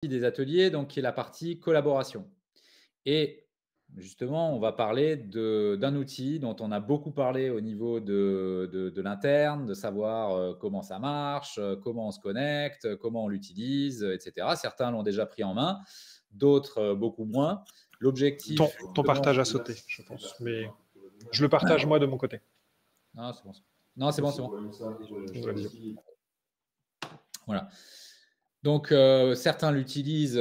partie des ateliers, donc qui est la partie collaboration. Et justement, on va parler d'un outil dont on a beaucoup parlé au niveau de l'interne, de savoir comment ça marche, comment on se connecte, comment on l'utilise, etc. Certains l'ont déjà pris en main, d'autres beaucoup moins. L'objectif. Ton partage a sauté, je pense. Mais je le partage moi de mon côté. Non, c'est bon. Non, c'est bon, c'est bon. Voilà. Donc, certains l'utilisent,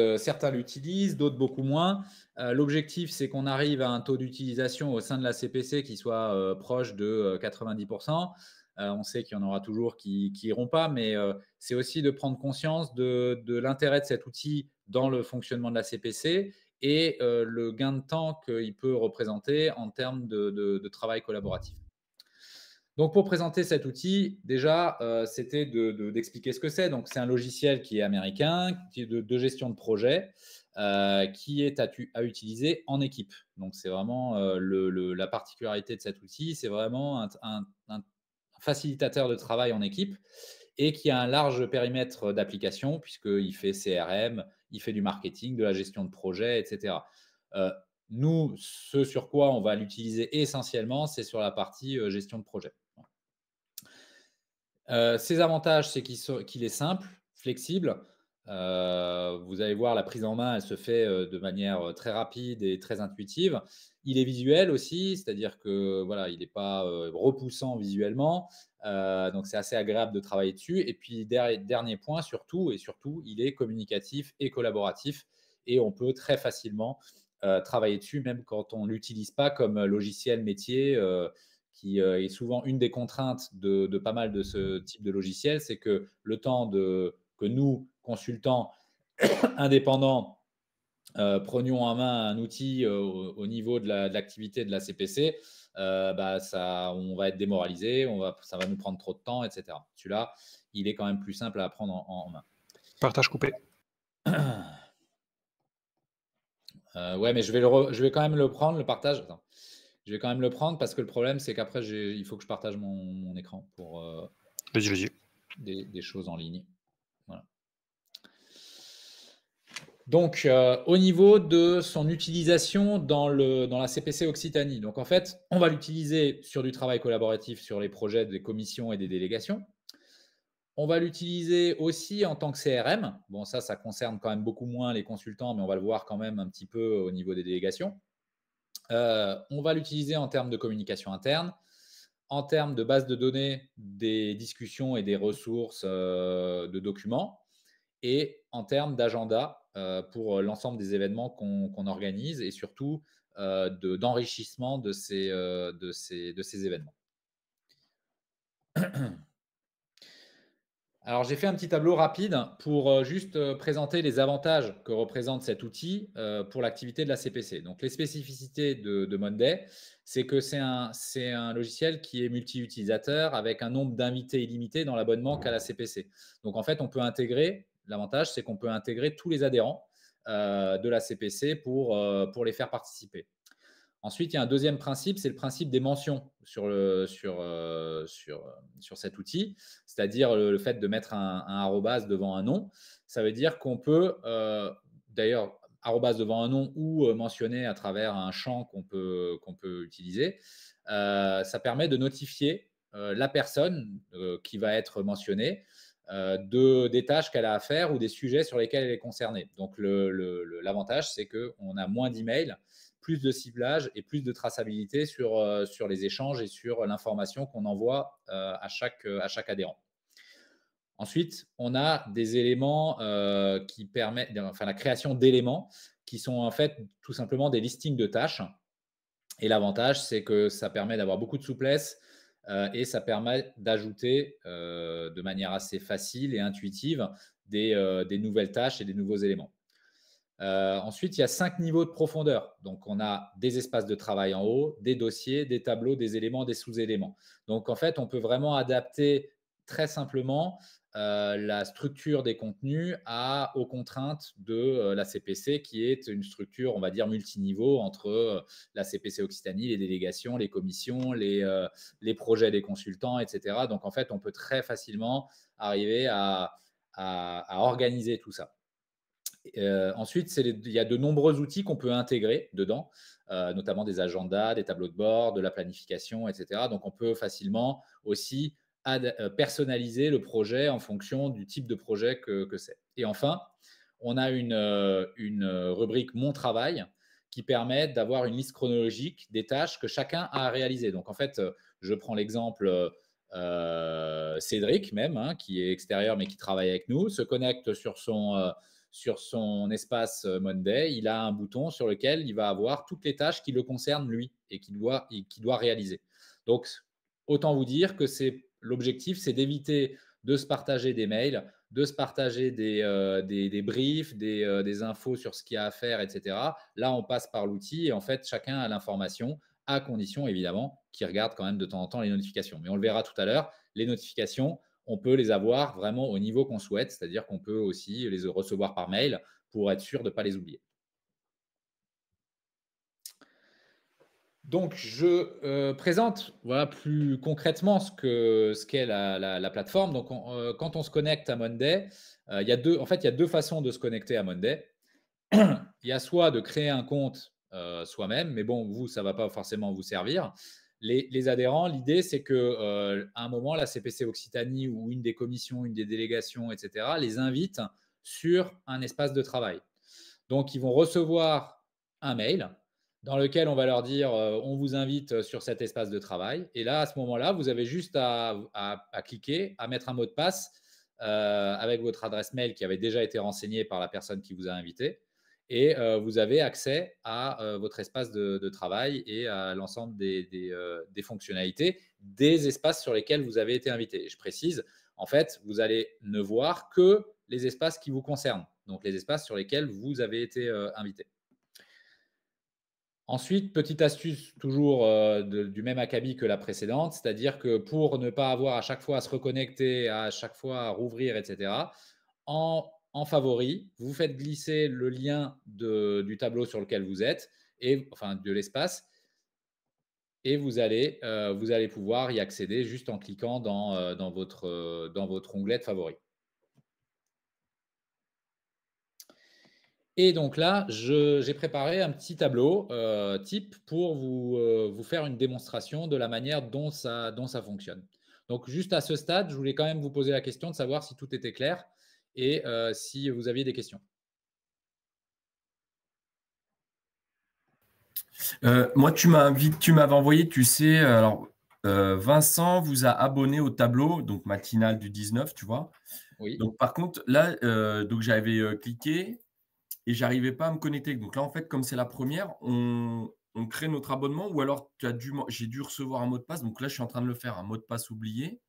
d'autres beaucoup moins. L'objectif, c'est qu'on arrive à un taux d'utilisation au sein de la CPC qui soit proche de 90%. On sait qu'il y en aura toujours qui n'iront pas, mais c'est aussi de prendre conscience de l'intérêt de cet outil dans le fonctionnement de la CPC et le gain de temps qu'il peut représenter en termes de travail collaboratif. Donc, pour présenter cet outil, déjà, c'était d'expliquer ce que c'est. Donc, c'est un logiciel qui est américain, qui est de gestion de projet, qui est à utiliser en équipe. Donc, c'est vraiment la particularité de cet outil. C'est vraiment un facilitateur de travail en équipe et qui a un large périmètre d'application puisqu'il fait CRM, il fait du marketing, de la gestion de projet, etc. Nous, ce sur quoi on va l'utiliser essentiellement, c'est sur la partie gestion de projet. Ses avantages, c'est qu'il est simple, flexible. Vous allez voir, la prise en main, elle se fait de manière très rapide et très intuitive. Il est visuel aussi, c'est-à-dire que voilà, il n'est pas repoussant visuellement. Donc, c'est assez agréable de travailler dessus. Et puis, dernier point, surtout, il est communicatif et collaboratif. Et on peut très facilement travailler dessus, même quand on ne l'utilise pas comme logiciel métier. Qui est souvent une des contraintes de pas mal de ce type de logiciel, c'est que le temps que nous, consultants indépendants, prenions en main un outil au niveau de l'activité de la CPC, on va être démoralisé, ça va nous prendre trop de temps, etc. Celui-là, il est quand même plus simple à prendre en main. Partage coupé. Ouais, mais je vais quand même le prendre, le partage. Attends. Je vais quand même le prendre parce que le problème, c'est qu'après, il faut que je partage mon écran pour des choses en ligne. Voilà. Donc, au niveau de son utilisation dans la CPC Occitanie, donc en fait, on va l'utiliser sur du travail collaboratif sur les projets des commissions et des délégations. On va l'utiliser aussi en tant que CRM. Bon, ça concerne quand même beaucoup moins les consultants, mais on va le voir quand même un petit peu au niveau des délégations. On va l'utiliser en termes de communication interne, en termes de base de données, des discussions et des ressources de documents, et en termes d'agenda pour l'ensemble des événements qu'on organise et surtout d'enrichissement de ces événements. Alors, j'ai fait un petit tableau rapide pour juste présenter les avantages que représente cet outil pour l'activité de la CPC. Donc, les spécificités de Monday, c'est que c'est un logiciel qui est multi-utilisateur avec un nombre d'invités illimité dans l'abonnement qu'a la CPC. Donc, en fait, on peut intégrer, l'avantage, c'est qu'on peut intégrer tous les adhérents de la CPC pour les faire participer. Ensuite, il y a un deuxième principe, c'est le principe des mentions sur cet outil, c'est-à-dire le fait de mettre un arrobase devant un nom. Ça veut dire qu'on peut, d'ailleurs, arrobase devant un nom ou mentionner à travers un champ qu'on peut utiliser. Ça permet de notifier la personne qui va être mentionnée des tâches qu'elle a à faire ou des sujets sur lesquels elle est concernée. Donc, l'avantage, c'est qu'on a moins d'emails, plus de ciblage et plus de traçabilité sur les échanges et sur l'information qu'on envoie à chaque adhérent. Ensuite, on a des éléments qui permettent, enfin la création d'éléments qui sont en fait tout simplement des listings de tâches. Et l'avantage, c'est que ça permet d'avoir beaucoup de souplesse et ça permet d'ajouter de manière assez facile et intuitive des nouvelles tâches et des nouveaux éléments. Ensuite, il y a 5 niveaux de profondeur. Donc, on a des espaces de travail en haut, des dossiers, des tableaux, des éléments, des sous-éléments. Donc, en fait, on peut vraiment adapter très simplement la structure des contenus aux contraintes de la CPC, qui est une structure, on va dire, multiniveau entre la CPC Occitanie, les délégations, les commissions, les projets des consultants, etc. Donc, en fait, on peut très facilement arriver à organiser tout ça. Ensuite, il y a de nombreux outils qu'on peut intégrer dedans, notamment des agendas, des tableaux de bord, de la planification, etc. Donc, on peut facilement aussi personnaliser le projet en fonction du type de projet que c'est. Et enfin, on a une rubrique Mon travail qui permet d'avoir une liste chronologique des tâches que chacun a à réaliser. Donc, en fait, je prends l'exemple Cédric même, hein, qui est extérieur mais qui travaille avec nous, se connecte sur son espace Monday. Il a un bouton sur lequel il va avoir toutes les tâches qui le concernent lui et qu'il doit réaliser. Donc, autant vous dire que l'objectif, c'est d'éviter de se partager des mails, de se partager des briefs, des infos sur ce qu'il y a à faire, etc. Là, on passe par l'outil et en fait, chacun a l'information, à condition évidemment qu'il regarde quand même de temps en temps les notifications. Mais on le verra tout à l'heure, les notifications, on peut les avoir vraiment au niveau qu'on souhaite, c'est-à-dire qu'on peut aussi les recevoir par mail pour être sûr de ne pas les oublier. Donc, je présente plus concrètement ce qu'est la plateforme. Donc, quand on se connecte à Monday, il y a deux façons de se connecter à Monday. Il y a soit de créer un compte soi-même, mais bon, vous, ça ne va pas forcément vous servir. Les adhérents, l'idée, c'est qu'à un moment, la CPC Occitanie ou une des commissions, une des délégations, etc., les invite sur un espace de travail. Donc, ils vont recevoir un mail dans lequel on va leur dire on vous invite sur cet espace de travail. Et là, à ce moment-là, vous avez juste à cliquer, à mettre un mot de passe avec votre adresse mail qui avait déjà été renseignée par la personne qui vous a invité. Et vous avez accès à votre espace de travail et à l'ensemble des fonctionnalités des espaces sur lesquels vous avez été invité. Et je précise, en fait, vous allez ne voir que les espaces qui vous concernent, donc les espaces sur lesquels vous avez été invité. Ensuite, petite astuce toujours du même acabit que la précédente, c'est-à-dire que pour ne pas avoir à chaque fois à se reconnecter, à chaque fois à rouvrir, etc., en favori, vous faites glisser le lien du tableau sur lequel vous êtes, enfin de l'espace, et vous allez pouvoir y accéder juste en cliquant dans votre onglet de favoris. Et donc là, j'ai préparé un petit tableau type pour vous faire une démonstration de la manière dont ça fonctionne. Donc, juste à ce stade, je voulais quand même vous poser la question de savoir si tout était clair et si vous aviez des questions. Moi, tu m'avais envoyé, tu sais, alors Vincent vous a abonné au tableau, donc matinal du 19, tu vois. Oui. Donc, par contre, là, donc j'avais cliqué et j'arrivais pas à me connecter. Donc là, en fait, comme c'est la première, on crée notre abonnement ou alors j'ai dû recevoir un mot de passe. Donc là, je suis en train de le faire, un mot de passe oublié.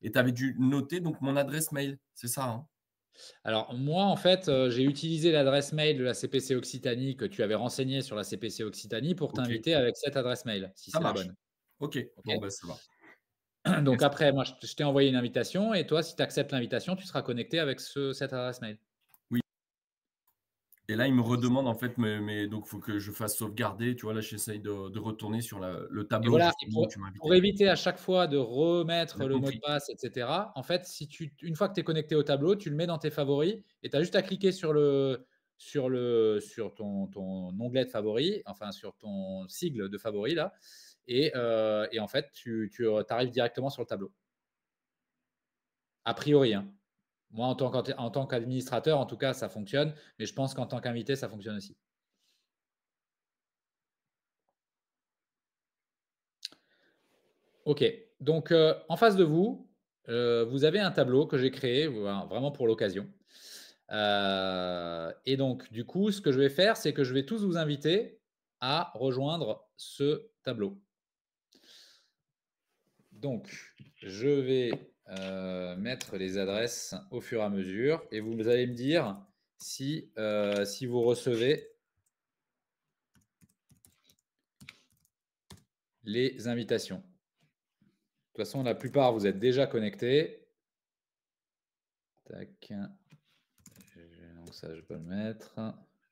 Et tu avais dû noter donc mon adresse mail, c'est ça, hein? Alors, moi, en fait, j'ai utilisé l'adresse mail de la CPC Occitanie que tu avais renseignée sur la CPC Occitanie pour Ok, t'inviter avec cette adresse mail, si ça c'est la marche. bonne. Ok, OK. bon, ben ça va. Donc Merci. après, moi, je t'ai envoyé une invitation et toi, si tu acceptes l'invitation, tu seras connecté avec cette adresse mail. Oui. Et là, il me redemande en fait, donc il faut que je fasse sauvegarder. Tu vois, là, j'essaye de retourner sur le Et tableau voilà, justement où tu m'as pour invité. éviter à chaque fois de remettre J'ai le mot de compris. passe, etc., en fait, une fois que tu es connecté au tableau, tu le mets dans tes favoris et tu as juste à cliquer sur ton onglet de favoris, enfin sur ton sigle de favoris, là, et en fait, tu arrives directement sur le tableau. A priori, hein. Moi, en tant qu'administrateur, en tout cas, ça fonctionne, mais je pense qu'en tant qu'invité, ça fonctionne aussi. OK. Donc, en face de vous, vous avez un tableau que j'ai créé vraiment pour l'occasion. Et donc, du coup, ce que je vais faire, c'est que je vais tous vous inviter à rejoindre ce tableau. Donc, je vais mettre les adresses au fur et à mesure et vous allez me dire si vous recevez les invitations. De toute façon, la plupart, vous êtes déjà connectés. Tac. Donc ça, je peux le mettre.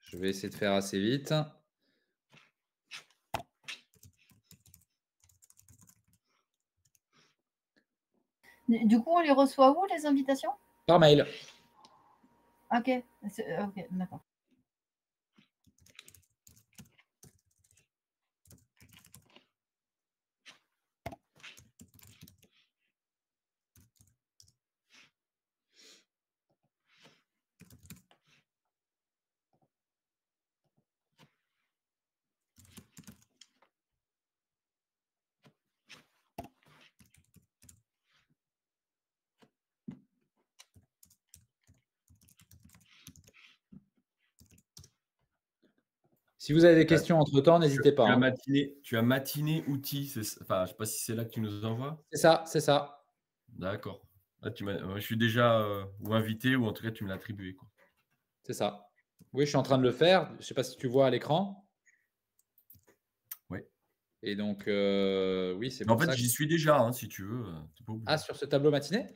Je vais essayer de faire assez vite. Du coup, on les reçoit où, les invitations? Par mail. Ok, ok, d'accord. Si vous avez des questions entre-temps, n'hésitez pas. Tu as matinée outils. Enfin, je ne sais pas si c'est là que tu nous envoies. C'est ça, c'est ça. D'accord. Là, je suis déjà ou invité ou en tout cas, tu me l'as attribué, quoi. C'est ça. Oui, je suis en train de le faire. Je ne sais pas si tu vois à l'écran. Oui. Et donc, oui, c'est pour En fait, ça. j'y suis déjà, hein, si tu veux. Ah, sur ce tableau matinée?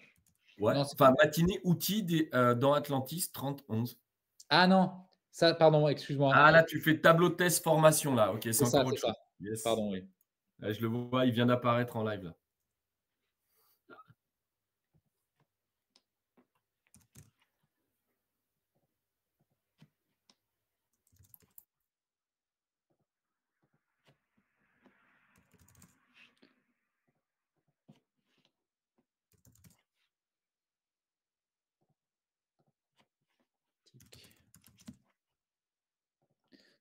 Ouais. Non, Enfin, matinée outils dans Atlantis 3011. Ah non, ça, pardon, excuse-moi. Ah là, tu fais tableau test formation là. Ok, c'est C'est ça, encore c'est autre chose. ça. Yes. Pardon, oui. Là, je le vois, il vient d'apparaître en live là.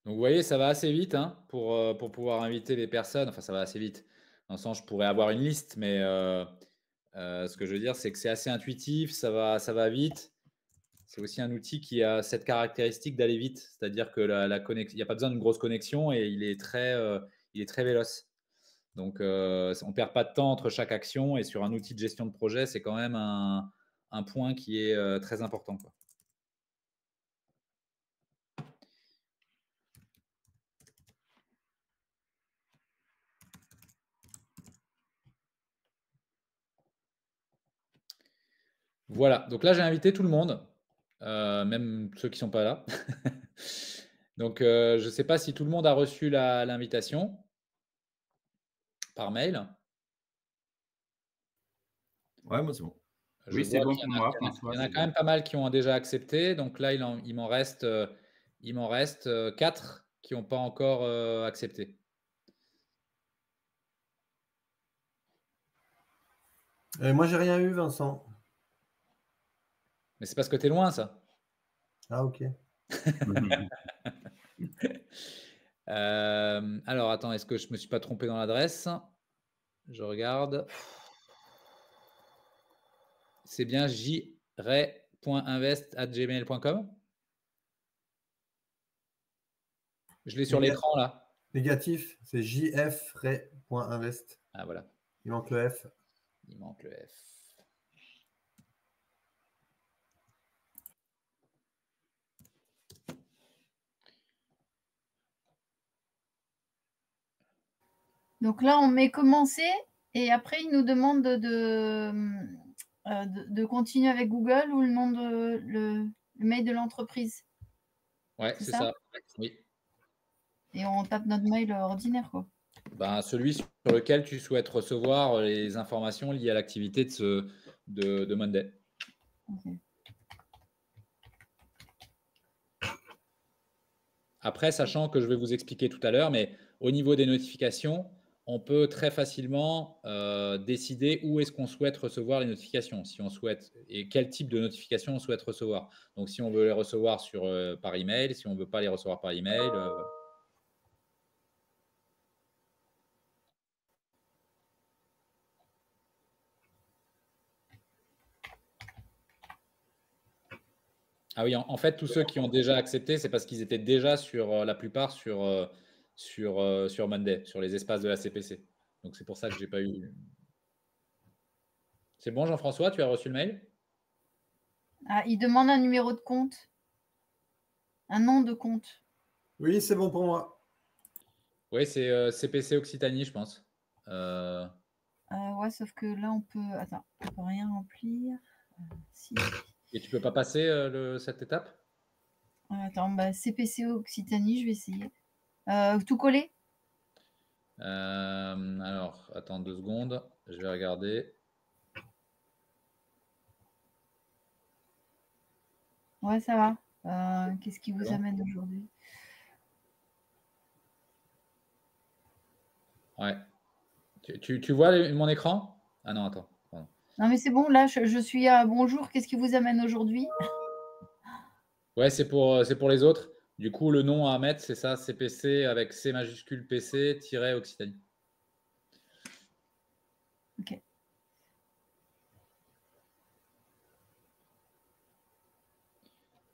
Donc, vous voyez, ça va assez vite hein, pour pouvoir inviter les personnes. Enfin, ça va assez vite. Dans le sens, je pourrais avoir une liste, mais ce que je veux dire, c'est que c'est assez intuitif, ça va vite. C'est aussi un outil qui a cette caractéristique d'aller vite. C'est-à-dire que il n'y a pas besoin d'une grosse connexion et il est très véloce. Donc, on ne perd pas de temps entre chaque action. Et sur un outil de gestion de projet, c'est quand même un point qui est très important, quoi. Voilà, donc là j'ai invité tout le monde, même ceux qui ne sont pas là. Donc je ne sais pas si tout le monde a reçu l'invitation par mail. Ouais, moi c'est bon. Je Oui, c'est vois bon qu'il pour moi, y François. en a C'est quand bon. même pas mal qui ont déjà accepté. Donc là il m'en reste 4 qui n'ont pas encore accepté. Moi, j'ai rien eu, Vincent. Mais c'est parce que tu es loin, ça. Ah, ok. Alors attends, est-ce que je ne me suis pas trompé dans l'adresse? Je regarde. C'est bien jray.invest@gmail.com. Je l'ai sur l'écran là. Négatif, c'est jfray.invest. Ah voilà, Il manque le F. il manque le F. Donc là, on met commencer et après, il nous demande de continuer avec Google ou le nom de le mail de l'entreprise. Ouais, c'est ça. Oui. Et on tape notre mail ordinaire, quoi. Ben, celui sur lequel tu souhaites recevoir les informations liées à l'activité de Monday. Okay. Après, sachant que je vais vous expliquer tout à l'heure, mais au niveau des notifications, on peut très facilement décider où est-ce qu'on souhaite recevoir les notifications, si on souhaite, et quel type de notification on souhaite recevoir. Donc, si on veut les recevoir par email, si on ne veut pas les recevoir par email. Ah oui, en fait, tous ceux qui ont déjà accepté, c'est parce qu'ils étaient déjà la plupart sur Monday, sur les espaces de la CPC. Donc, c'est pour ça que je n'ai pas eu. C'est bon, Jean-François, tu as reçu le mail? Ah, il demande un numéro de compte, un nom de compte. Oui, c'est bon pour moi. Oui, c'est CPC Occitanie, je pense. Ouais, sauf que là, on peut. Attends, on peut rien remplir. Si. Et tu peux pas passer cette étape? Attends, CPC Occitanie, je vais essayer. Tout coller? Alors, attends 2 secondes, je vais regarder. Ouais, ça va. Qu'est-ce qui vous amène aujourd'hui? Ouais. Tu vois mon écran? Ah non, attends. Pardon. Non, mais c'est bon, là, je suis à bonjour. Qu'est-ce qui vous amène aujourd'hui? Ouais, c'est pour les autres. Du coup, le nom à mettre, c'est ça, CPC avec C majuscule PC-Occitanie. Ok.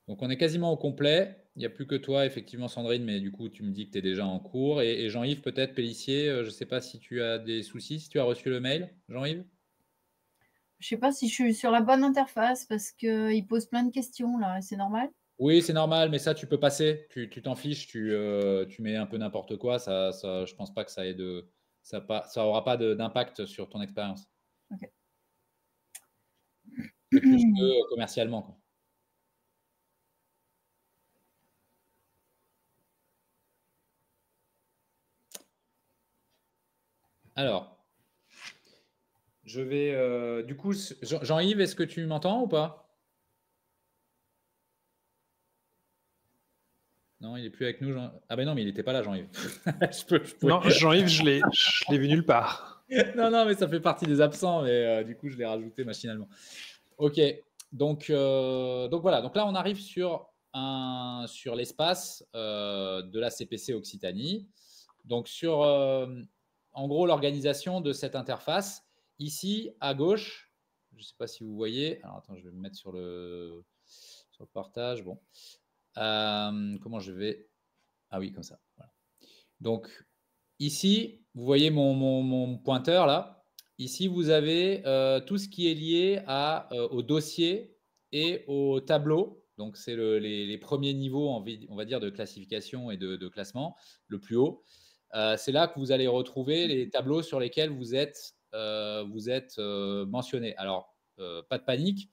Donc, on est quasiment au complet. Il n'y a plus que toi, effectivement, Sandrine, mais du coup, tu me dis que tu es déjà en cours. Et Jean-Yves, peut-être, Pélissier, je ne sais pas si tu as des soucis, si tu as reçu le mail, Jean-Yves? Je sais pas si je suis sur la bonne interface parce qu'il pose plein de questions là, c'est normal? Oui, c'est normal, mais ça, tu peux passer. Tu t'en fiches, tu mets un peu n'importe quoi. Je ne pense pas que ça ait ça aura pas d'impact sur ton expérience. Ok. C'est plus que commercialement, quoi. Alors, je vais. Du coup, Jean-Yves, est-ce que tu m'entends ou pas? Non, il n'est plus avec nous. Ah ben non, mais il n'était pas là, Jean-Yves. Non, Jean-Yves, je l'ai vu nulle part. Non, mais ça fait partie des absents, mais du coup, je l'ai rajouté machinalement. Ok, donc voilà. Donc là, on arrive sur l'espace de la CPC Occitanie. Donc en gros, l'organisation de cette interface. Ici, à gauche, je ne sais pas si vous voyez. Alors, attends, je vais me mettre sur le partage. Bon. Comment je vais… Ah oui, comme ça. Voilà. Donc, ici, vous voyez mon pointeur là. Ici, vous avez tout ce qui est lié au dossier et au tableau. Donc, c'est les premiers niveaux, on va dire, de classification et de classement, le plus haut. C'est là que vous allez retrouver les tableaux sur lesquels vous êtes mentionné. Alors, pas de panique.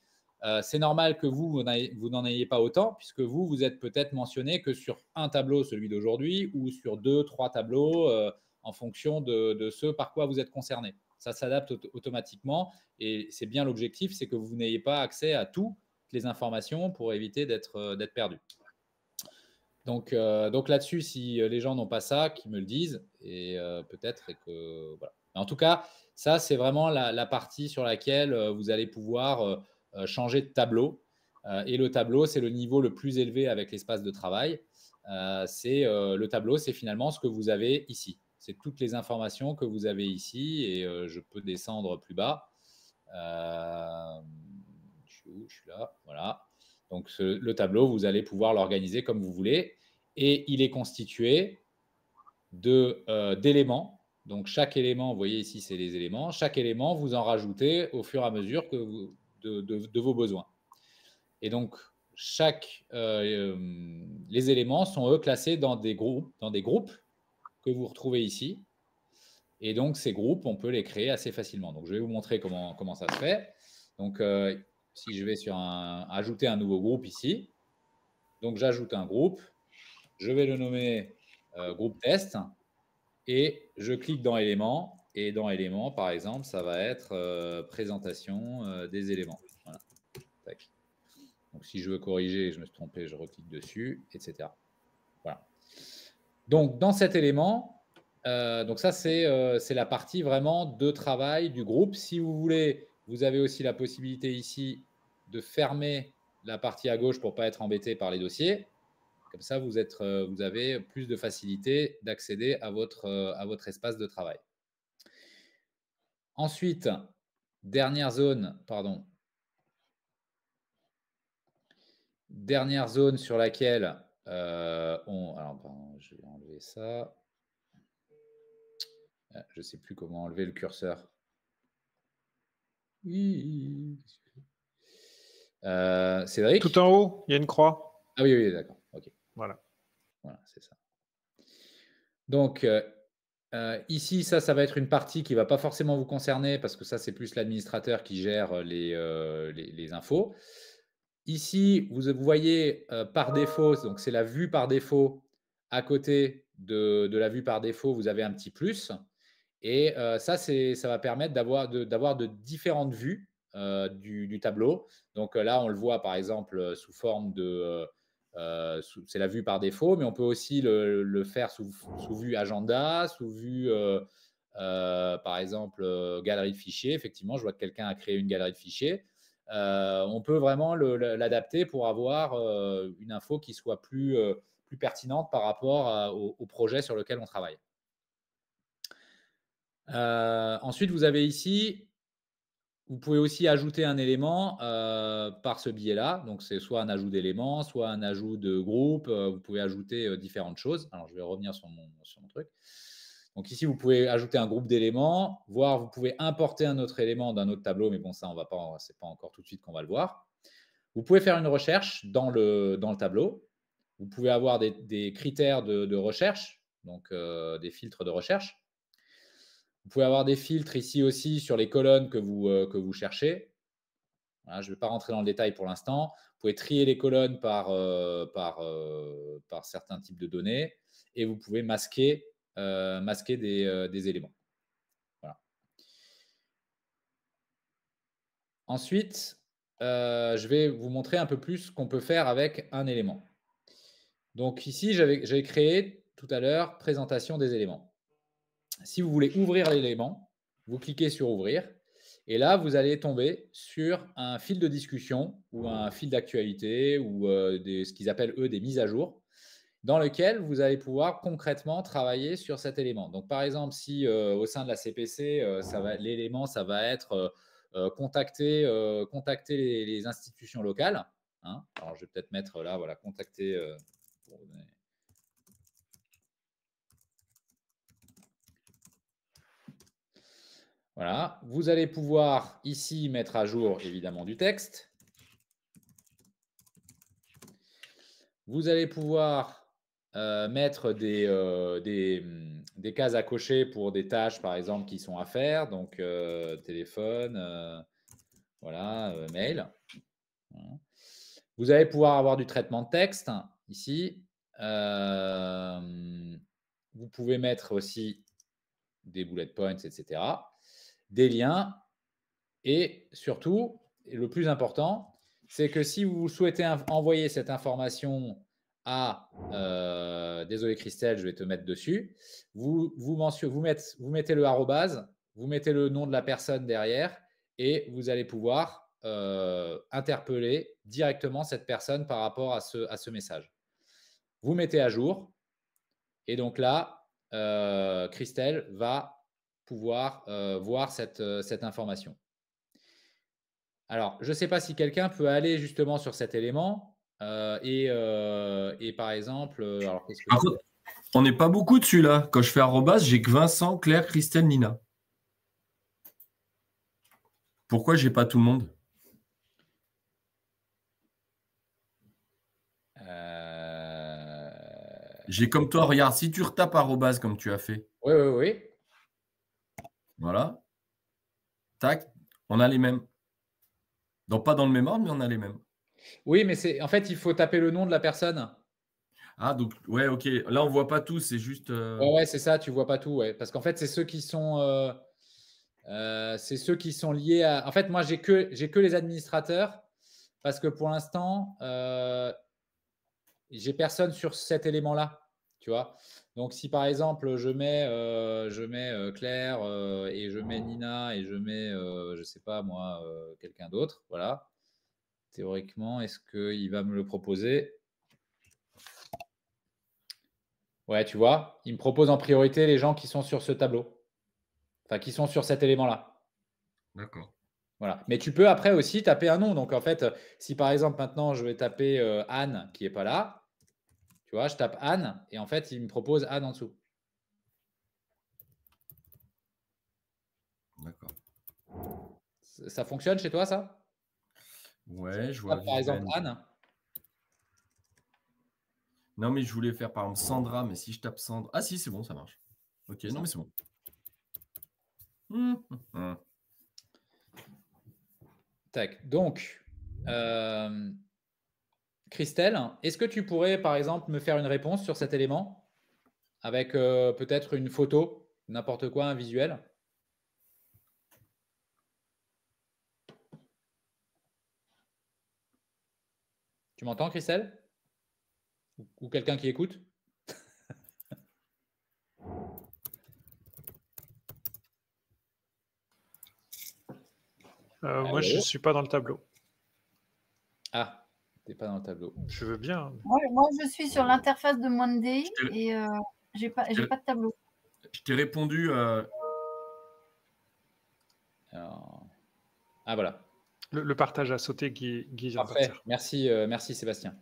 C'est normal que vous n'en ayez pas autant, puisque vous êtes peut-être mentionné que sur un tableau, celui d'aujourd'hui, ou sur 2, 3 tableaux, en fonction de ce par quoi vous êtes concerné. Ça s'adapte automatiquement, et c'est bien l'objectif, c'est que vous n'ayez pas accès à toutes les informations pour éviter d'être perdu. Donc là-dessus, si les gens n'ont pas ça, qu'ils me le disent, et peut-être que voilà. En tout cas, ça, c'est vraiment la partie sur laquelle vous allez pouvoir changer de tableau. Et le tableau, c'est le niveau le plus élevé avec l'espace de travail. Le tableau, c'est finalement ce que vous avez ici. C'est toutes les informations que vous avez ici, et je peux descendre plus bas. Je suis où? Je suis là, voilà. Donc, le tableau, vous allez pouvoir l'organiser comme vous voulez. Et il est constitué d'éléments. Donc, chaque élément, vous voyez ici, c'est les éléments. Chaque élément, vous en rajoutez au fur et à mesure de vos besoins. Et donc, les éléments sont, eux, classés dans des groupes que vous retrouvez ici. Et donc, ces groupes, on peut les créer assez facilement. Donc, je vais vous montrer comment ça se fait. Donc, si je vais sur ajouter un nouveau groupe ici, donc j'ajoute un groupe, je vais le nommer groupe test, et je clique dans éléments, et dans éléments, par exemple, ça va être présentation des éléments. Voilà. Tac. Donc, si je veux corriger, je me suis trompé, je reclique dessus, etc. Voilà. Donc, dans cet élément, donc ça, c'est la partie vraiment de travail du groupe. Si vous voulez, vous avez aussi la possibilité ici de fermer la partie à gauche pour ne pas être embêté par les dossiers. Comme ça, vous avez plus de facilité d'accéder à votre espace de travail. Ensuite, dernière zone sur laquelle alors, pardon, je vais enlever ça. Je ne sais plus comment enlever le curseur. Cédric? Tout en haut, il y a une croix. Ah oui, d'accord. Ok. Voilà, c'est ça. Donc, ici, ça va être une partie qui ne va pas forcément vous concerner, parce que ça, c'est plus l'administrateur qui gère les infos. Ici, vous voyez par défaut, donc c'est la vue par défaut. À côté de la vue par défaut, vous avez un petit plus. Et ça va permettre d'avoir de différentes vues du tableau. Donc là, on le voit par exemple sous forme de… c'est la vue par défaut, mais on peut aussi le faire sous vue agenda, sous vue, par exemple, galerie de fichiers. Effectivement, je vois que quelqu'un a créé une galerie de fichiers. On peut vraiment l'adapter pour avoir une info qui soit plus pertinente par rapport au projet sur lequel on travaille. Ensuite, vous avez ici vous pouvez aussi ajouter un élément par ce biais-là. Donc, c'est soit un ajout d'éléments, soit un ajout de groupe. Vous pouvez ajouter différentes choses. Alors, je vais revenir sur mon truc. Donc, ici, vous pouvez ajouter un groupe d'éléments, voire vous pouvez importer un autre élément d'un autre tableau. Mais bon, ça, ce n'est pas encore tout de suite qu'on va le voir. Vous pouvez faire une recherche dans le tableau. Vous pouvez avoir des critères de recherche, donc des filtres de recherche. Vous pouvez avoir des filtres ici aussi sur les colonnes que vous cherchez. Voilà, je ne vais pas rentrer dans le détail pour l'instant. Vous pouvez trier les colonnes par certains types de données et vous pouvez masquer des éléments. Voilà. Ensuite, je vais vous montrer un peu plus ce qu'on peut faire avec un élément. Donc ici, j'avais créé tout à l'heure présentation des éléments. Si vous voulez ouvrir l'élément, vous cliquez sur ouvrir et là, vous allez tomber sur un fil de discussion ou un fil d'actualité ou ce qu'ils appellent eux des mises à jour dans lequel vous allez pouvoir concrètement travailler sur cet élément. Donc par exemple, si au sein de la CPC, l'élément, ça va être contacter les institutions locales. Hein. Alors je vais peut-être mettre là, voilà, contacter pour vous donner... Voilà, vous allez pouvoir ici mettre à jour évidemment du texte. Vous allez pouvoir mettre des cases à cocher pour des tâches par exemple qui sont à faire, donc téléphone, voilà, mail. Voilà. Vous allez pouvoir avoir du traitement de texte ici. Vous pouvez mettre aussi des bullet points, etc. Des liens et surtout, et le plus important, c'est que si vous souhaitez envoyer cette information à, désolé Christelle, je vais te mettre dessus, vous mettez le arrobase, vous mettez le nom de la personne derrière et vous allez pouvoir interpeller directement cette personne par rapport à ce message. Vous mettez à jour et donc là, Christelle va pouvoir voir cette information. Alors, je ne sais pas si quelqu'un peut aller justement sur cet élément et par exemple… alors, Par contre, on n'est pas beaucoup dessus là. Quand je fais arrobas, j'ai que Vincent, Claire, Christelle, Nina. Pourquoi j'ai pas tout le monde? J'ai comme toi, regarde, si tu retapes arrobas comme tu as fait. Oui, oui, oui. Voilà. Tac, on a les mêmes. Donc pas dans le même ordre, mais on a les mêmes. Oui, mais en fait, il faut taper le nom de la personne. Ah, donc, ouais, ok. Là, on ne voit pas tout, c'est juste… Ouais, c'est ça, tu ne vois pas tout. Ouais. Parce qu'en fait, c'est ceux qui sont liés à… En fait, moi, j'ai que les administrateurs parce que pour l'instant, j'ai personne sur cet élément-là. Tu vois. Donc, si par exemple, je mets Claire et je mets Nina et je mets, je ne sais pas moi, quelqu'un d'autre, voilà. Théoriquement, est-ce qu'il va me le proposer? Ouais, tu vois, il me propose en priorité les gens qui sont sur ce tableau. Enfin, qui sont sur cet élément-là. D'accord. Voilà. Mais tu peux après aussi taper un nom. Donc, en fait, si par exemple, maintenant, je vais taper Anne qui n'est pas là, tu vois, je tape Anne et en fait, il me propose Anne en dessous. D'accord. Ça fonctionne chez toi, ça? Ouais, je vois. Par exemple, Anne. Non, mais je voulais faire par exemple Sandra, mais si je tape Sandra… Ah si, c'est bon, ça marche. Ok, non, mais c'est bon. Tac. Donc, Christelle, est-ce que tu pourrais, par exemple, me faire une réponse sur cet élément avec peut-être une photo, n'importe quoi, un visuel? Tu m'entends, Christelle? Ou quelqu'un qui écoute? Moi, je ne suis pas dans le tableau. Ah, tu n'es pas dans le tableau. Je veux bien. Moi, je suis sur l'interface de Monday et j'ai pas de tableau. Je t'ai répondu… Alors, Ah, voilà. Le partage a sauté, Guy vient de Parfait. partir. Merci, merci Sébastien.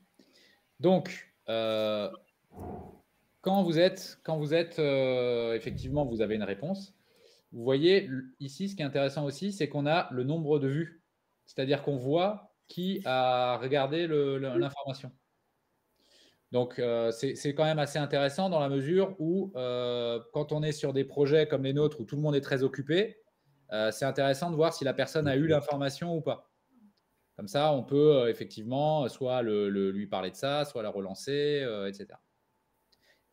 Donc, quand vous êtes effectivement, vous avez une réponse. Vous voyez ici, ce qui est intéressant aussi, c'est qu'on a le nombre de vues. C'est-à-dire qu'on voit qui a regardé l'information. Donc, c'est quand même assez intéressant dans la mesure où, quand on est sur des projets comme les nôtres où tout le monde est très occupé, c'est intéressant de voir si la personne a eu l'information ou pas. Comme ça, on peut effectivement soit lui parler de ça, soit la relancer, etc.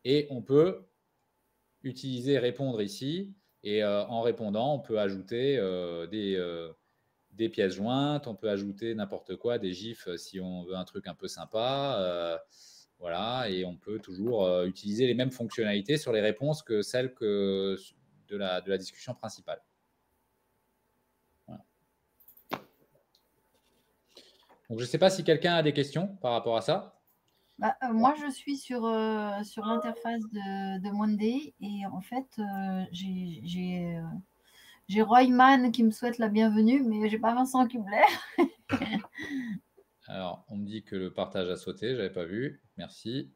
Et on peut utiliser répondre ici. Et en répondant, on peut ajouter des pièces jointes, on peut ajouter n'importe quoi, des gifs si on veut un truc un peu sympa. Voilà, et on peut toujours utiliser les mêmes fonctionnalités sur les réponses que celles de la discussion principale. Voilà. Donc, je ne sais pas si quelqu'un a des questions par rapport à ça. Moi, je suis sur l'interface de Monday et en fait, j'ai Royman qui me souhaite la bienvenue, mais j'ai pas Vincent Kubler. Alors, on me dit que le partage a sauté, je n'avais pas vu. Merci.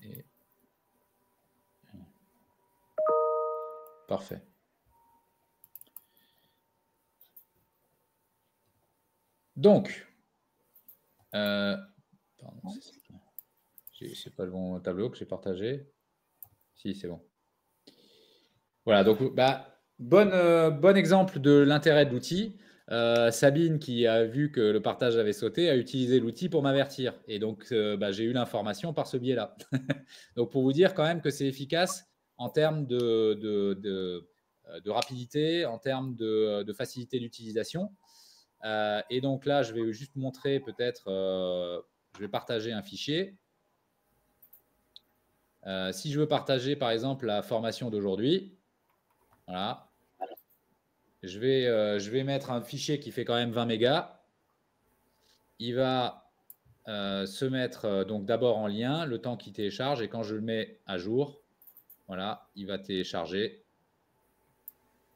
Et... Parfait. Donc, pardon, c'est pas le bon tableau que j'ai partagé. Si, c'est bon. Voilà, donc bon exemple de l'intérêt de l'outil. Sabine, qui a vu que le partage avait sauté, a utilisé l'outil pour m'avertir. Et donc, j'ai eu l'information par ce biais-là. Donc, pour vous dire quand même que c'est efficace en termes de rapidité, en termes de facilité d'utilisation. Et donc là, je vais juste montrer peut-être, je vais partager un fichier. Si je veux partager, par exemple, la formation d'aujourd'hui, voilà, je vais mettre un fichier qui fait quand même 20 mégas. Il va se mettre donc d'abord en lien, le temps qu'il télécharge, et quand je le mets à jour, voilà, il va télécharger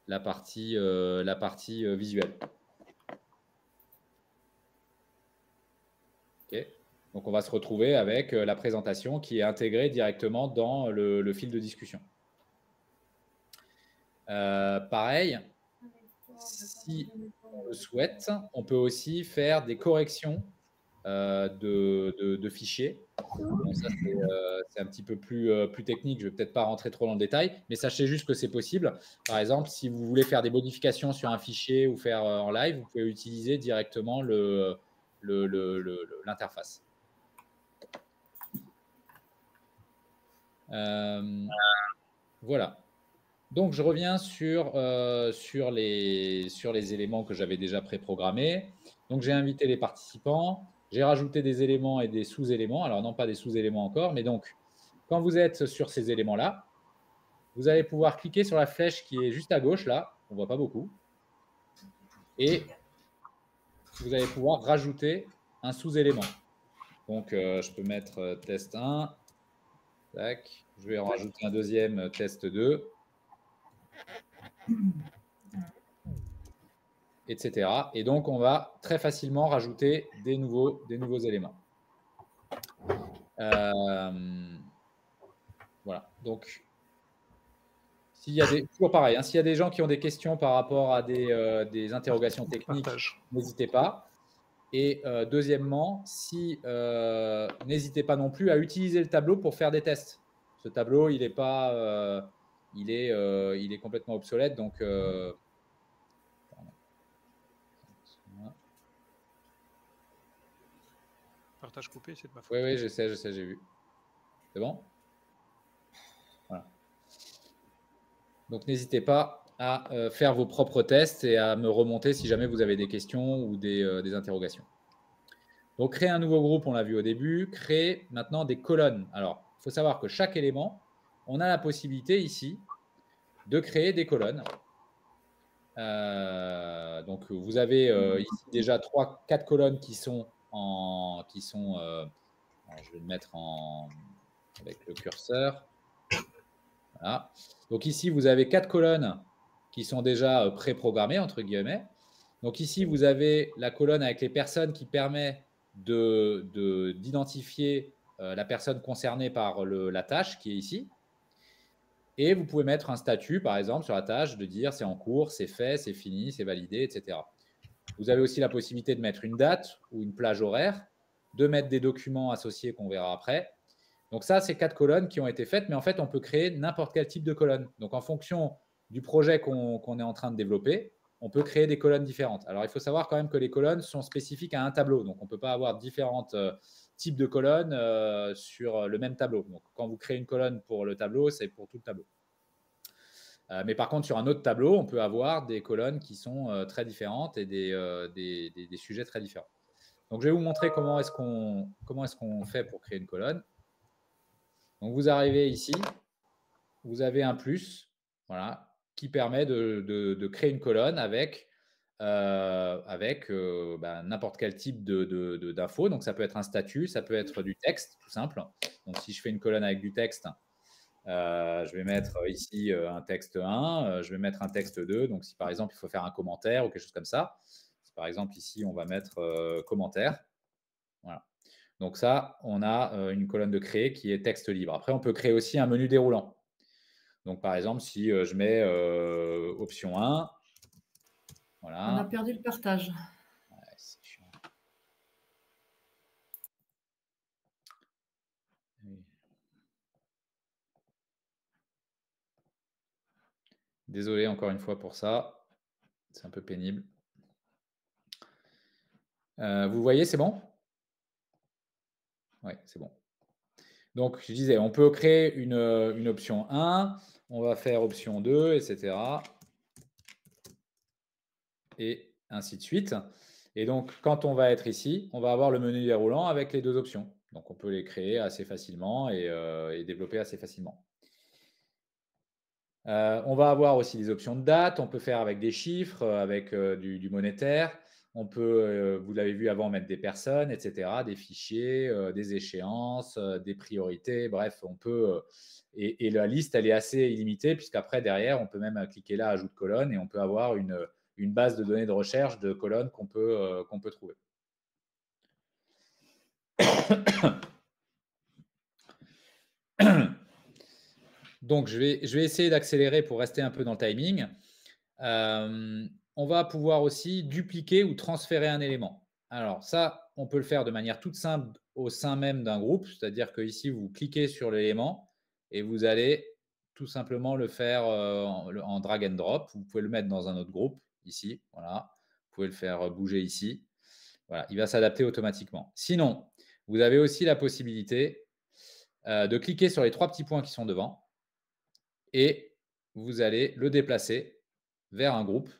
la partie visuelle. Ok. Donc, on va se retrouver avec la présentation qui est intégrée directement dans le fil de discussion. Pareil, si on le souhaite, on peut aussi faire des corrections de fichiers. Bon, ça, c'est un petit peu plus technique. Je ne vais peut-être pas rentrer trop dans le détail, mais sachez juste que c'est possible. Par exemple, si vous voulez faire des modifications sur un fichier ou faire en live, vous pouvez utiliser directement l'interface. Voilà. Donc, je reviens sur les éléments que j'avais déjà préprogrammés. Donc, j'ai invité les participants. J'ai rajouté des éléments et des sous-éléments. Alors, non pas des sous-éléments encore, mais donc, quand vous êtes sur ces éléments-là, vous allez pouvoir cliquer sur la flèche qui est juste à gauche, là. On ne voit pas beaucoup. Et vous allez pouvoir rajouter un sous-élément. Donc, je peux mettre test 1. Tac. Je vais en rajouter un deuxième, test 2. Etc. Et donc, on va très facilement rajouter des nouveaux éléments. Voilà. Donc, toujours pareil, hein, s'il y a des gens qui ont des questions par rapport à des interrogations techniques, n'hésitez pas. Et deuxièmement, n'hésitez pas non plus à utiliser le tableau pour faire des tests. Ce tableau, il est complètement obsolète. Donc, partage coupé, c'est de ma faute. Oui, je sais, j'ai vu. C'est bon? Voilà. Donc, n'hésitez pas à faire vos propres tests et à me remonter si jamais vous avez des questions ou des interrogations. Donc, créer un nouveau groupe, on l'a vu au début. Créer maintenant des colonnes. Alors, il faut savoir que chaque élément, on a la possibilité ici de créer des colonnes. Donc, vous avez ici déjà 4 colonnes qui sont je vais le mettre avec le curseur. Voilà. Donc ici, vous avez 4 colonnes qui sont déjà préprogrammées, entre guillemets. Donc ici, vous avez la colonne avec les personnes qui permet d'identifier la personne concernée par la tâche qui est ici. Et vous pouvez mettre un statut, par exemple, sur la tâche, de dire c'est en cours, c'est fait, c'est fini, c'est validé, etc. Vous avez aussi la possibilité de mettre une date ou une plage horaire, de mettre des documents associés qu'on verra après. Donc ça, c'est 4 colonnes qui ont été faites, mais en fait, on peut créer n'importe quel type de colonne. Donc en fonction du projet qu'on est en train de développer, on peut créer des colonnes différentes. Alors il faut savoir quand même que les colonnes sont spécifiques à un tableau. Donc on ne peut pas avoir différents types de colonnes sur le même tableau. Donc quand vous créez une colonne pour le tableau, c'est pour tout le tableau. Mais par contre, sur un autre tableau, on peut avoir des colonnes qui sont très différentes et des sujets très différents. Donc, je vais vous montrer comment est-ce qu'on fait pour créer une colonne. Donc, vous arrivez ici, vous avez un plus, voilà, qui permet de créer une colonne avec n'importe quel type d'infos. Donc, ça peut être un statut, ça peut être du texte, tout simple. Donc, si je fais une colonne avec du texte, je vais mettre ici un texte 1, je vais mettre un texte 2. Donc, si par exemple, il faut faire un commentaire ou quelque chose comme ça, si, par exemple, ici, on va mettre commentaire. Voilà. Donc ça, on a une colonne de créer qui est texte libre. Après, on peut créer aussi un menu déroulant. Donc, par exemple, si je mets option 1, voilà. On a perdu le partage. Ouais, c'est chiant. Oui. Désolé encore une fois pour ça. C'est un peu pénible. Vous voyez, c'est bon? Oui, c'est bon. Donc, je disais, on peut créer une option 1, on va faire option 2, etc. Et ainsi de suite. Et donc, quand on va être ici, on va avoir le menu déroulant avec les 2 options. Donc, on peut les créer assez facilement et développer assez facilement. On va avoir aussi des options de date. On peut faire avec des chiffres, avec du monétaire. On peut, vous l'avez vu avant, mettre des personnes, etc., des fichiers, des échéances, des priorités. Bref, on peut. Et la liste, elle est assez illimitée, puisqu'après, derrière, on peut même cliquer là, ajout de colonne, et on peut avoir une base de données de recherche de colonnes qu'on peut trouver. Donc, je vais essayer d'accélérer pour rester un peu dans le timing. On va pouvoir aussi dupliquer ou transférer un élément. Alors ça, on peut le faire de manière toute simple au sein même d'un groupe, c'est-à-dire que ici, vous cliquez sur l'élément et vous allez tout simplement le faire en drag and drop. Vous pouvez le mettre dans un autre groupe, ici, voilà. Vous pouvez le faire bouger ici. Voilà, il va s'adapter automatiquement. Sinon, vous avez aussi la possibilité de cliquer sur les 3 petits points qui sont devant et vous allez le déplacer vers un groupe.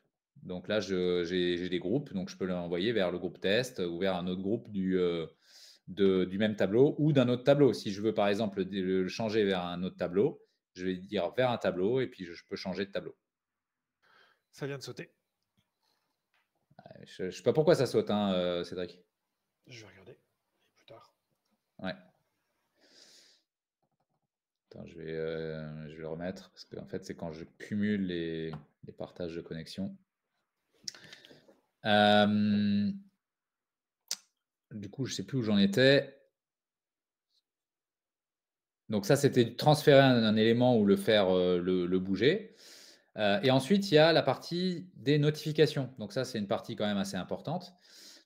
Donc là, j'ai des groupes, donc je peux l'envoyer vers le groupe test ou vers un autre groupe du même tableau ou d'un autre tableau. Si je veux, par exemple, le changer vers un autre tableau, je vais dire vers un tableau et puis je peux changer de tableau. Ça vient de sauter. Je ne sais pas pourquoi ça saute, hein, Cédric. Je vais regarder plus tard. Ouais. Attends, je vais le remettre parce qu'en fait, c'est quand je cumule les partages de connexion. Du coup, je ne sais plus où j'en étais. Donc ça, c'était transférer un élément ou le faire le bouger. Et ensuite, il y a la partie des notifications. Donc ça, c'est une partie quand même assez importante.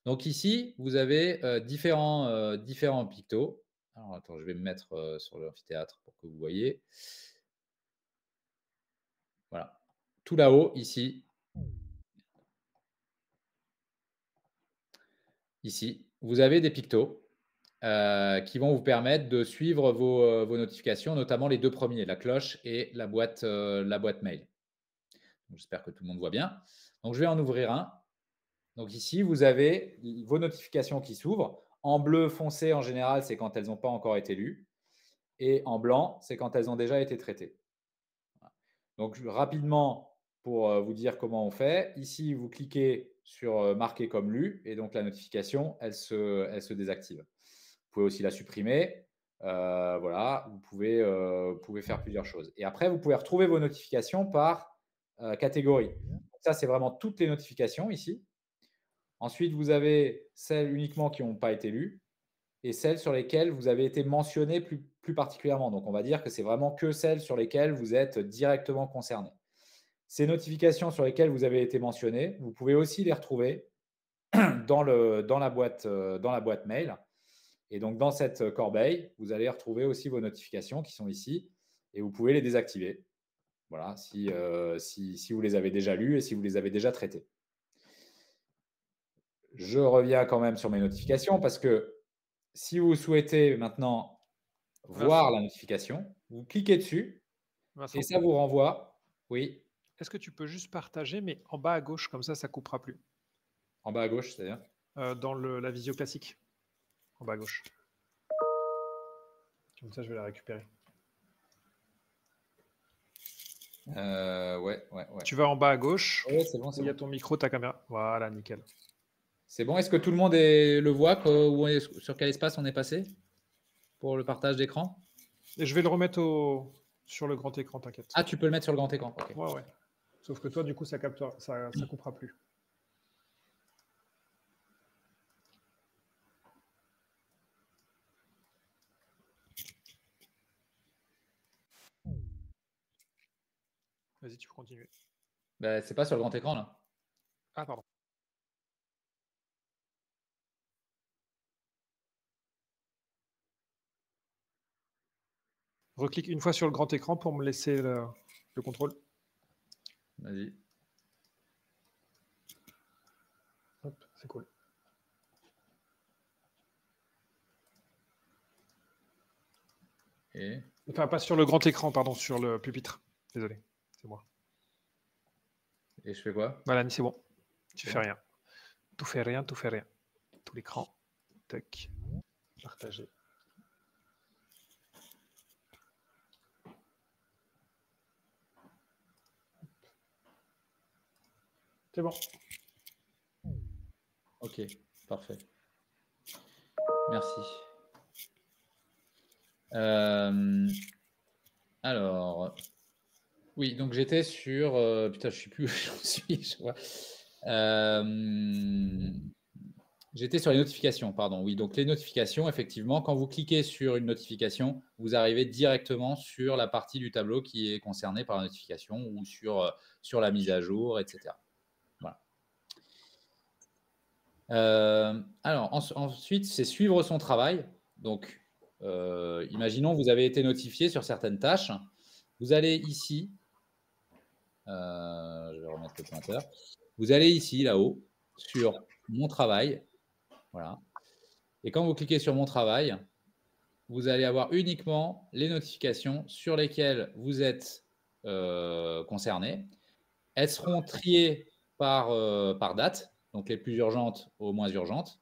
Donc ici, vous avez différents pictos. Alors attends, je vais me mettre sur l'amphithéâtre pour que vous voyez. Voilà. Tout là-haut, ici. Ici, vous avez des pictos qui vont vous permettre de suivre vos notifications, notamment les 2 premiers, la cloche et la boîte mail. J'espère que tout le monde voit bien. Donc, je vais en ouvrir un. Donc ici, vous avez vos notifications qui s'ouvrent. En bleu foncé, en général, c'est quand elles n'ont pas encore été lues. Et en blanc, c'est quand elles ont déjà été traitées. Donc, rapidement, pour vous dire comment on fait, ici, vous cliquez sur marquer comme lu et donc la notification, elle se désactive. Vous pouvez aussi la supprimer. Voilà, vous pouvez faire plusieurs choses. Et après, vous pouvez retrouver vos notifications par catégorie. Ça, c'est vraiment toutes les notifications ici. Ensuite, vous avez celles uniquement qui n'ont pas été lues et celles sur lesquelles vous avez été mentionné plus particulièrement. Donc, on va dire que c'est vraiment que celles sur lesquelles vous êtes directement concerné. Ces notifications sur lesquelles vous avez été mentionné, vous pouvez aussi les retrouver dans la boîte mail. Et donc, dans cette corbeille, vous allez retrouver aussi vos notifications qui sont ici et vous pouvez les désactiver. Voilà, si vous les avez déjà lues et si vous les avez déjà traitées. Je reviens quand même sur mes notifications parce que si vous souhaitez maintenant voir la notification, vous cliquez dessus Vincent, et ça vous renvoie. Oui, est-ce que tu peux juste partager, mais en bas à gauche, comme ça ne coupera plus. en bas à gauche, c'est-à-dire Dans la visio classique. En bas à gauche. Comme ça, je vais la récupérer. Ouais. Tu vas en bas à gauche. Ouais, c'est bon, Il y a ton micro, ta caméra. Voilà, nickel. C'est bon. Est-ce que tout le monde le voit sur quel espace on est passé pour le partage d'écran? Et je vais le remettre sur le grand écran, t'inquiète. Ah, tu peux le mettre sur le grand écran. Okay. Ouais. Sauf que toi, du coup, ça coupera plus. Vas-y, tu peux continuer. Ben, c'est pas sur le grand écran, là. Ah, pardon. Reclique une fois sur le grand écran pour me laisser le contrôle. Vas-y. Hop, c'est cool. Et... Enfin, pas sur le grand écran, pardon, sur le pupitre. Désolé, c'est moi. Et je fais quoi? Voilà, c'est bon. Tu fais rien. Tout fait rien. Tout l'écran. Tac. Partager. C'est bon. Ok, parfait. Merci. Alors, oui, donc j'étais sur... putain, je ne sais plus où j'en suis, je vois. J'étais sur les notifications, pardon. Oui, donc les notifications, effectivement, quand vous cliquez sur une notification, vous arrivez directement sur la partie du tableau qui est concernée par la notification ou sur la mise à jour, etc. Voilà. Alors, ensuite, c'est suivre son travail. Donc, imaginons vous avez été notifié sur certaines tâches. Vous allez ici, je vais remettre le pointeur. Vous allez ici, là-haut, sur mon travail. Voilà. Et quand vous cliquez sur mon travail, vous allez avoir uniquement les notifications sur lesquelles vous êtes concerné. Elles seront triées par date, donc les plus urgentes aux moins urgentes.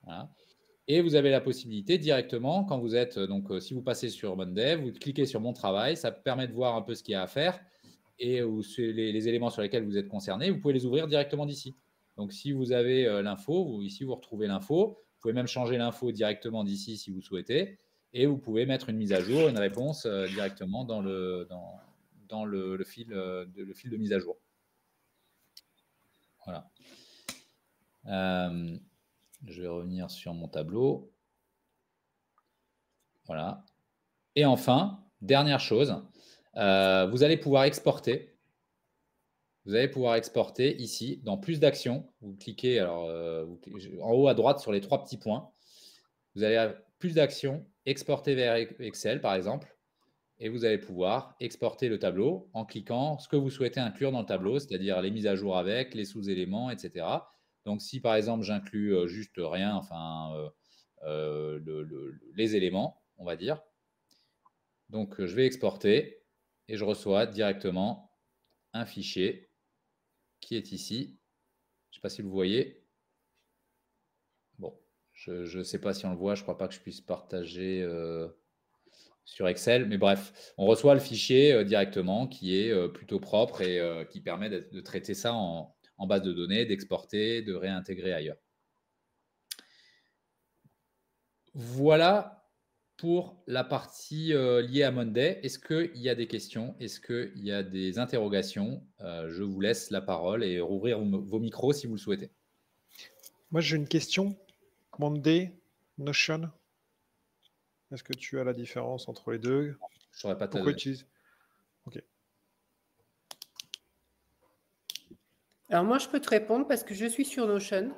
Voilà. Et vous avez la possibilité directement, quand vous êtes, donc si vous passez sur Monday, vous cliquez sur mon travail, ça permet de voir un peu ce qu'il y a à faire et les éléments sur lesquels vous êtes concerné, vous pouvez les ouvrir directement d'ici. Donc, si vous avez l'info, ici, vous retrouvez l'info. Vous pouvez même changer l'info directement d'ici si vous souhaitez. Et vous pouvez mettre une mise à jour, une réponse directement dans le fil de mise à jour. Voilà. Je vais revenir sur mon tableau. Voilà. Et enfin, dernière chose, vous allez pouvoir exporter. Vous allez pouvoir exporter ici, dans plus d'actions. Vous cliquez en haut à droite sur les 3 petits points. Vous allez plus d'actions, exporter vers Excel par exemple. Et vous allez pouvoir exporter le tableau en cliquant ce que vous souhaitez inclure dans le tableau, c'est-à-dire les mises à jour avec, les sous-éléments, etc. Donc si par exemple j'inclus juste rien, enfin les éléments, on va dire. Donc je vais exporter et je reçois directement un fichier qui est ici. Je ne sais pas si vous voyez. Bon, je ne sais pas si on le voit. Je ne crois pas que je puisse partager sur Excel. Mais bref, on reçoit le fichier directement qui est plutôt propre et qui permet de traiter ça en base de données, d'exporter, de réintégrer ailleurs. Voilà pour la partie liée à Monday. Est-ce qu'il y a des questions? Est-ce qu'il y a des interrogations? Je vous laisse la parole et rouvrir vos micros si vous le souhaitez. Moi, j'ai une question. Monday, Notion. Est-ce que tu as la différence entre les deux? Je ne saurais pas te la Pourquoi donner. utiliser? Ok. Alors moi, je peux te répondre parce que je suis sur Notion.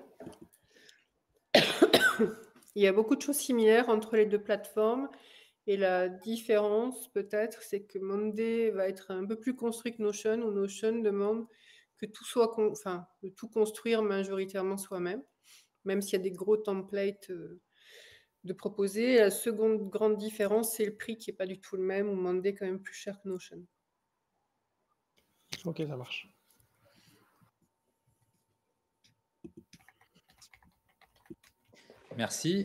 Il y a beaucoup de choses similaires entre les deux plateformes. Et la différence, peut-être, c'est que Monday va être un peu plus construit que Notion, où Notion demande que tout soit, de tout construire majoritairement soi-même, même s'il y a des gros templates de proposer. Et la seconde grande différence, c'est le prix qui n'est pas du tout le même, où Monday est quand même plus cher que Notion. Ok, ça marche. Merci.